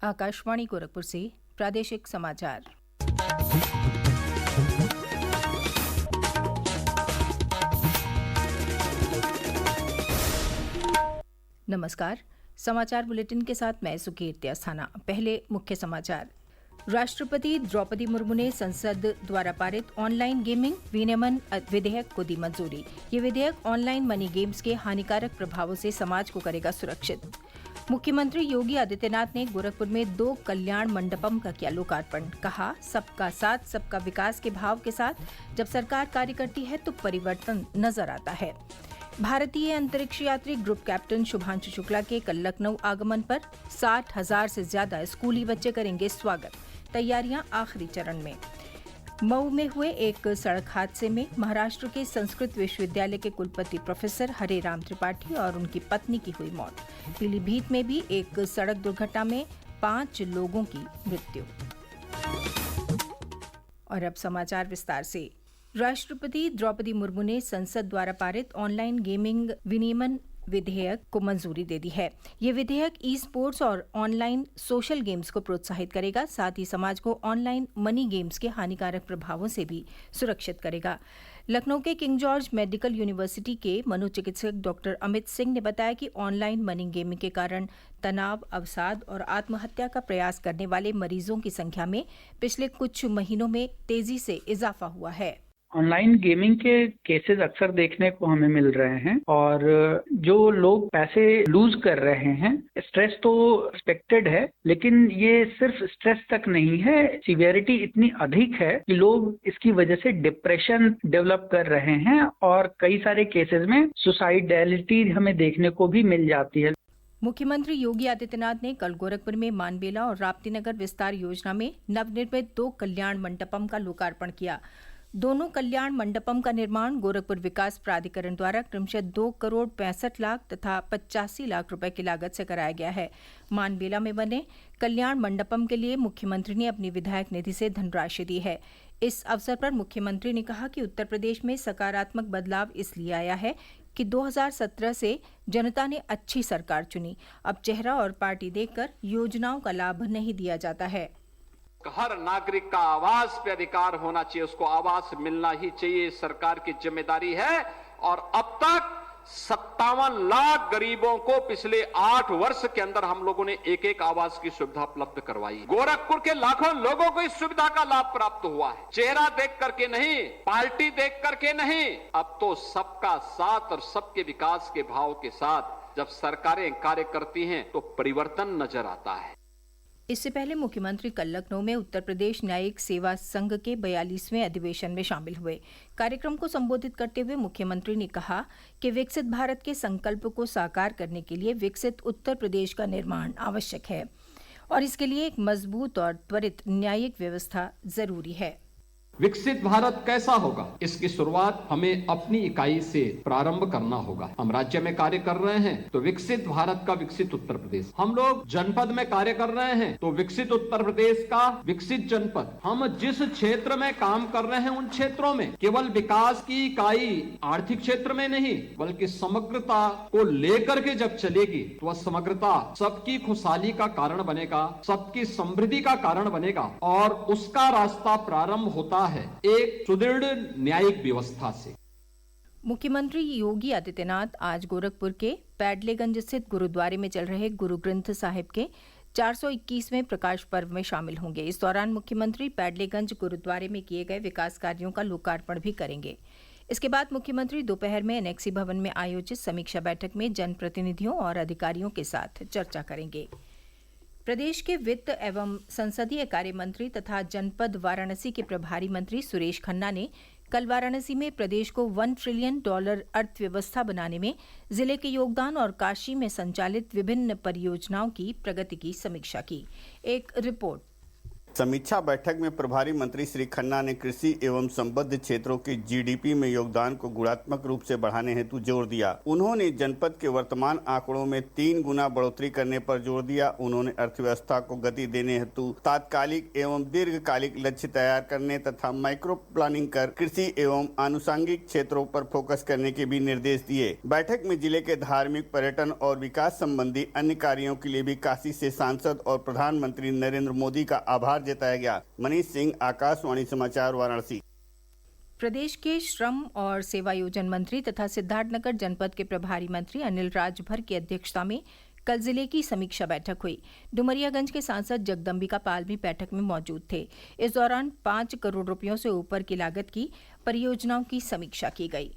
आकाशवाणी गोरखपुर से प्रादेशिक समाचार। नमस्कार। समाचार बुलेटिन के साथ मैं सुकीर्ति अस्थाना। पहले मुख्य समाचार। राष्ट्रपति द्रौपदी मुर्मू ने संसद द्वारा पारित ऑनलाइन गेमिंग विनियमन विधेयक को दी मंजूरी। ये विधेयक ऑनलाइन मनी गेम्स के हानिकारक प्रभावों से समाज को करेगा सुरक्षित। मुख्यमंत्री योगी आदित्यनाथ ने गोरखपुर में 2 कल्याण मंडपम का किया लोकार्पण। कहा, सबका साथ सबका विकास के भाव के साथ जब सरकार कार्य करती है तो परिवर्तन नजर आता है। भारतीय अंतरिक्ष यात्री ग्रुप कैप्टन शुभांशु शुक्ला के कल लखनऊ आगमन पर 60,000 से ज्यादा स्कूली बच्चे करेंगे स्वागत। तैयारियां आखिरी चरण में। मऊ में हुए एक सड़क हादसे में महाराष्ट्र के संस्कृत विश्वविद्यालय के कुलपति प्रोफेसर हरे राम त्रिपाठी और उनकी पत्नी की हुई मौत। पीलीभीत में भी एक सड़क दुर्घटना में 5 लोगों की मृत्यु। और अब समाचार विस्तार से। राष्ट्रपति द्रौपदी मुर्मू ने संसद द्वारा पारित ऑनलाइन गेमिंग विनियमन विधेयक को मंजूरी दे दी है। ये विधेयक ई स्पोर्ट्स और ऑनलाइन सोशल गेम्स को प्रोत्साहित करेगा, साथ ही समाज को ऑनलाइन मनी गेम्स के हानिकारक प्रभावों से भी सुरक्षित करेगा। लखनऊ के किंग जॉर्ज मेडिकल यूनिवर्सिटी के मनोचिकित्सक डॉक्टर अमित सिंह ने बताया कि ऑनलाइन मनी गेमिंग के कारण तनाव, अवसाद और आत्महत्या का प्रयास करने वाले मरीजों की संख्या में पिछले कुछ महीनों में तेजी से इजाफा हुआ है। ऑनलाइन गेमिंग के केसेस अक्सर देखने को हमें मिल रहे हैं और जो लोग पैसे लूज कर रहे हैं, स्ट्रेस तो एक्सपेक्टेड है, लेकिन ये सिर्फ स्ट्रेस तक नहीं है, सीवियरिटी इतनी अधिक है कि लोग इसकी वजह से डिप्रेशन डेवलप कर रहे हैं और कई सारे केसेस में सुसाइडैलिटी हमें देखने को भी मिल जाती है। मुख्यमंत्री योगी आदित्यनाथ ने कल गोरखपुर में मानबेला और राप्तीनगर विस्तार योजना में नवनिर्मित 2 कल्याण मंडपम का लोकार्पण किया। दोनों कल्याण मंडपम का निर्माण गोरखपुर विकास प्राधिकरण द्वारा क्रमशः 2 करोड़ 65 लाख तथा 85 लाख रुपए की लागत से कराया गया है। मानबेला में बने कल्याण मंडपम के लिए मुख्यमंत्री ने अपनी विधायक निधि से धनराशि दी है। इस अवसर पर मुख्यमंत्री ने कहा कि उत्तर प्रदेश में सकारात्मक बदलाव इसलिए आया है कि 2017 से जनता ने अच्छी सरकार चुनी। अब चेहरा और पार्टी देखकर योजनाओं का लाभ नहीं दिया जाता है। हर नागरिक का आवास पे अधिकार होना चाहिए, उसको आवास मिलना ही चाहिए, सरकार की जिम्मेदारी है। और अब तक 57 लाख गरीबों को पिछले 8 वर्ष के अंदर हम लोगों ने एक आवास की सुविधा उपलब्ध करवाई। गोरखपुर के लाखों लोगों को इस सुविधा का लाभ प्राप्त हुआ है। चेहरा देख करके नहीं, पार्टी देख करके नहीं, अब तो सबका साथ और सबके विकास के भाव के साथ जब सरकारें कार्य करती हैं तो परिवर्तन नजर आता है। इससे पहले मुख्यमंत्री कल लखनऊ में उत्तर प्रदेश न्यायिक सेवा संघ के 42वें अधिवेशन में शामिल हुए। कार्यक्रम को संबोधित करते हुए मुख्यमंत्री ने कहा कि विकसित भारत के संकल्प को साकार करने के लिए विकसित उत्तर प्रदेश का निर्माण आवश्यक है और इसके लिए एक मजबूत और त्वरित न्यायिक व्यवस्था जरूरी है। विकसित भारत कैसा होगा, इसकी शुरुआत हमें अपनी इकाई से प्रारंभ करना होगा। हम राज्य में कार्य कर रहे हैं तो विकसित भारत का विकसित उत्तर प्रदेश, हम लोग जनपद में कार्य कर रहे हैं तो विकसित उत्तर प्रदेश का विकसित जनपद। हम जिस क्षेत्र में काम कर रहे हैं उन क्षेत्रों में केवल विकास की इकाई आर्थिक क्षेत्र में नहीं बल्कि समग्रता को लेकर के जब चलेगी तो वह समग्रता सबकी खुशहाली का कारण बनेगा, सबकी समृद्धि का कारण बनेगा और उसका रास्ता प्रारंभ होता है एक सुदृढ़ न्यायिक व्यवस्था से। मुख्यमंत्री योगी आदित्यनाथ आज गोरखपुर के पैडलेगंज स्थित गुरुद्वारे में चल रहे गुरु ग्रंथ साहिब के 421वें प्रकाश पर्व में शामिल होंगे। इस दौरान मुख्यमंत्री पैडलेगंज गुरुद्वारे में किए गए विकास कार्यों का लोकार्पण भी करेंगे। इसके बाद मुख्यमंत्री दोपहर में एनेक्सी भवन में आयोजित समीक्षा बैठक में जनप्रतिनिधियों और अधिकारियों के साथ चर्चा करेंगे। प्रदेश के वित्त एवं संसदीय कार्य मंत्री तथा जनपद वाराणसी के प्रभारी मंत्री सुरेश खन्ना ने कल वाराणसी में प्रदेश को $1 ट्रिलियन अर्थव्यवस्था बनाने में जिले के योगदान और काशी में संचालित विभिन्न परियोजनाओं की प्रगति की समीक्षा की। एक रिपोर्ट। समीक्षा बैठक में प्रभारी मंत्री श्री खन्ना ने कृषि एवं संबद्ध क्षेत्रों के जीडीपी में योगदान को गुणात्मक रूप से बढ़ाने हेतु जोर दिया। उन्होंने जनपद के वर्तमान आंकड़ों में 3 गुना बढ़ोतरी करने पर जोर दिया। उन्होंने अर्थव्यवस्था को गति देने हेतु तात्कालिक एवं दीर्घकालिक लक्ष्य तैयार करने तथा माइक्रो प्लानिंग कर कृषि एवं आनुषंगिक क्षेत्रों पर फोकस करने के भी निर्देश दिए। बैठक में जिले के धार्मिक, पर्यटन और विकास संबंधी अन्य कार्यों के लिए भी काशी से सांसद और प्रधानमंत्री नरेंद्र मोदी का आभार जताया गया। मनीष सिंह, आकाशवाणी समाचार, वाराणसी। प्रदेश के श्रम और सेवायोजन मंत्री तथा सिद्धार्थनगर जनपद के प्रभारी मंत्री अनिल राजभर की अध्यक्षता में कल जिले की समीक्षा बैठक हुई। डुमरियागंज के सांसद जगदम्बिका पाल भी बैठक में मौजूद थे। इस दौरान 5 करोड़ रुपयों से ऊपर की लागत की परियोजनाओं की समीक्षा की गई।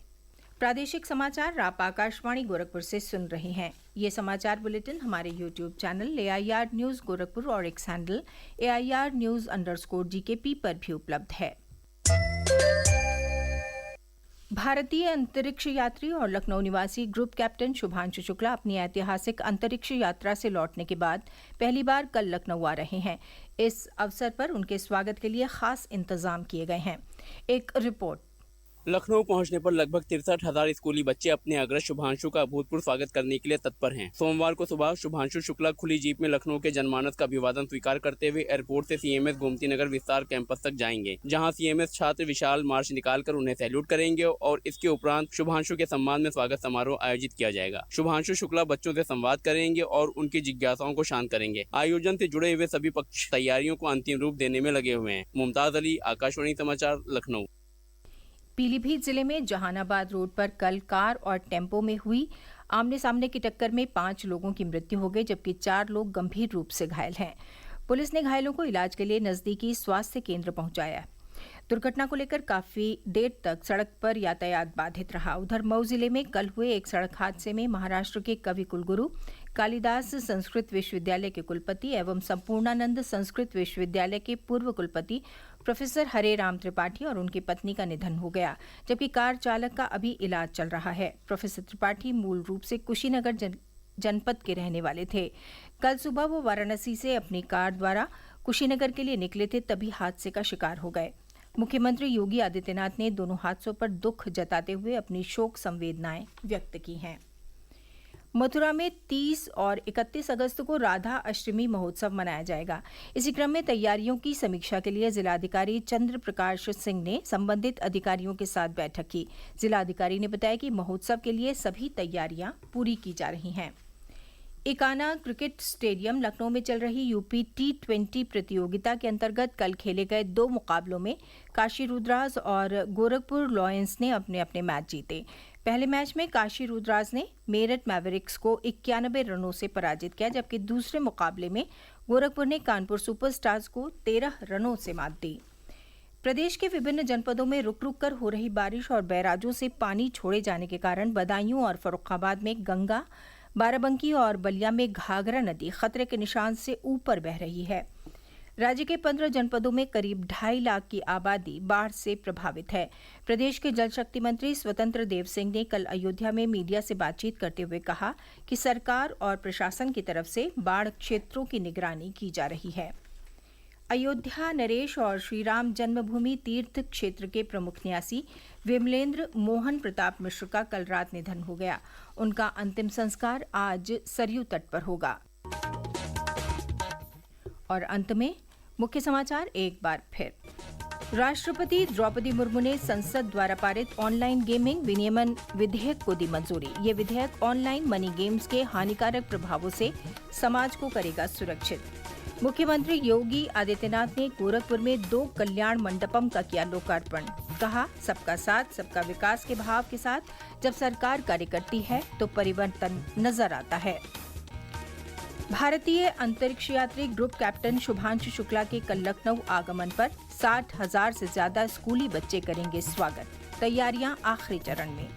प्रादेशिक समाचार आप आकाशवाणी गोरखपुर से सुन रहे हैं। ये समाचार बुलेटिन हमारे YouTube channel AIR news Gorakhpur और एक्स हैंडल AIR न्यूज़_GKP पर भी उपलब्ध है। भारतीय अंतरिक्ष यात्री और लखनऊ निवासी ग्रुप कैप्टन शुभांशु शुक्ला अपनी ऐतिहासिक अंतरिक्ष यात्रा से लौटने के बाद पहली बार कल लखनऊ आ रहे हैं। इस अवसर पर उनके स्वागत के लिए खास इंतजाम किए गए हैं। एक रिपोर्ट। लखनऊ पहुंचने पर लगभग 63,000 स्कूली बच्चे अपने अग्रज शुभांशु का अभूतपूर्व स्वागत करने के लिए तत्पर हैं। सोमवार को सुबह शुभांशु शुक्ला खुली जीप में लखनऊ के जनमानस का अभिवादन स्वीकार करते हुए एयरपोर्ट से CMS गोमती नगर विस्तार कैंपस तक जाएंगे, जहां CMS छात्र विशाल मार्च निकालकर उन्हें सैल्यूट करेंगे और इसके उपरांत शुभांशु के सम्मान में स्वागत समारोह आयोजित किया जाएगा। शुभांशु शुक्ला बच्चों से संवाद करेंगे और उनकी जिज्ञासाओं को शांत करेंगे। आयोजन से जुड़े हुए सभी पक्ष तैयारियों को अंतिम रूप देने में लगे हुए हैं। मुमताज अली, आकाशवाणी समाचार, लखनऊ। पीलीभीत जिले में जहानाबाद रोड पर कल कार और टेम्पो में हुई आमने सामने की टक्कर में 5 लोगों की मृत्यु हो गई, जबकि 4 लोग गंभीर रूप से घायल हैं। पुलिस ने घायलों को इलाज के लिए नजदीकी स्वास्थ्य केंद्र पहुंचाया। दुर्घटना को लेकर काफी देर तक सड़क पर यातायात बाधित रहा। उधर मऊ जिले में कल हुए एक सड़क हादसे में महाराष्ट्र के कवि कुलगुरु, कालिदास संस्कृत विश्वविद्यालय के कुलपति एवं संपूर्णानंद संस्कृत विश्वविद्यालय के पूर्व कुलपति प्रोफेसर हरे राम त्रिपाठी और उनकी पत्नी का निधन हो गया, जबकि कार चालक का अभी इलाज चल रहा है। प्रोफेसर त्रिपाठी मूल रूप से कुशीनगर जनपद के रहने वाले थे। कल सुबह वो वाराणसी से अपनी कार द्वारा कुशीनगर के लिए निकले थे, तभी हादसे का शिकार हो गए। मुख्यमंत्री योगी आदित्यनाथ ने दोनों हादसों पर दुख जताते हुए अपनी शोक संवेदनाएं व्यक्त की हैं। मथुरा में 30 और 31 अगस्त को राधा अष्टमी महोत्सव मनाया जाएगा। इसी क्रम में तैयारियों की समीक्षा के लिए जिलाधिकारी चंद्र प्रकाश सिंह ने संबंधित अधिकारियों के साथ बैठक की। जिलाधिकारी ने बताया कि महोत्सव के लिए सभी तैयारियां पूरी की जा रही हैं। इकाना क्रिकेट स्टेडियम लखनऊ में चल रही यूपी T20 प्रतियोगिता के अंतर्गत कल खेले गए 2 मुकाबलों में काशी रुद्राज और गोरखपुर लॉयंस ने अपने अपने मैच जीते। पहले मैच में काशी रुद्राज ने मेरठ मैवरिक्स को 91 रनों से पराजित किया, जबकि दूसरे मुकाबले में गोरखपुर ने कानपुर सुपरस्टार्स को 13 रनों से मात दी। प्रदेश के विभिन्न जनपदों में रुक रुक कर हो रही बारिश और बैराजों से पानी छोड़े जाने के कारण बदायूं और फर्रुखाबाद में गंगा, बाराबंकी और बलिया में घाघरा नदी खतरे के निशान से ऊपर बह रही है। राज्य के 15 जनपदों में करीब 2.5 लाख की आबादी बाढ़ से प्रभावित है। प्रदेश के जल शक्ति मंत्री स्वतंत्र देव सिंह ने कल अयोध्या में मीडिया से बातचीत करते हुए कहा कि सरकार और प्रशासन की तरफ से बाढ़ क्षेत्रों की निगरानी की जा रही है। अयोध्या नरेश और श्रीराम जन्मभूमि तीर्थ क्षेत्र के प्रमुख न्यासी विमलेंद्र मोहन प्रताप मिश्र का कल रात निधन हो गया। उनका अंतिम संस्कार आज सरयू तट पर होगा। और अंत में मुख्य समाचार एक बार फिर। राष्ट्रपति द्रौपदी मुर्मू ने संसद द्वारा पारित ऑनलाइन गेमिंग विनियमन विधेयक को दी मंजूरी। ये विधेयक ऑनलाइन मनी गेम्स के हानिकारक प्रभावों से समाज को करेगा सुरक्षित। मुख्यमंत्री योगी आदित्यनाथ ने गोरखपुर में 2 कल्याण मंडपम का किया लोकार्पण। कहा, सबका साथ सबका विकास के भाव के साथ जब सरकार कार्य करती है तो परिवर्तन नजर आता है। भारतीय अंतरिक्ष यात्री ग्रुप कैप्टन शुभांशु शुक्ला के कल लखनऊ आगमन पर 60,000 से ज्यादा स्कूली बच्चे करेंगे स्वागत। तैयारियां आखिरी चरण में।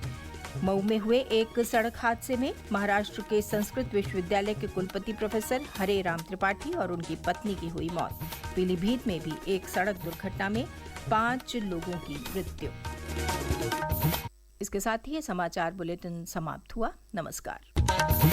मऊ में हुए एक सड़क हादसे में महाराष्ट्र के संस्कृत विश्वविद्यालय के कुलपति प्रोफेसर हरे राम त्रिपाठी और उनकी पत्नी की हुई मौत। पीलीभीत में भी एक सड़क दुर्घटना में 5 लोगों की मृत्यु। इसके साथ ही ये समाचार बुलेटिन समाप्त हुआ। नमस्कार।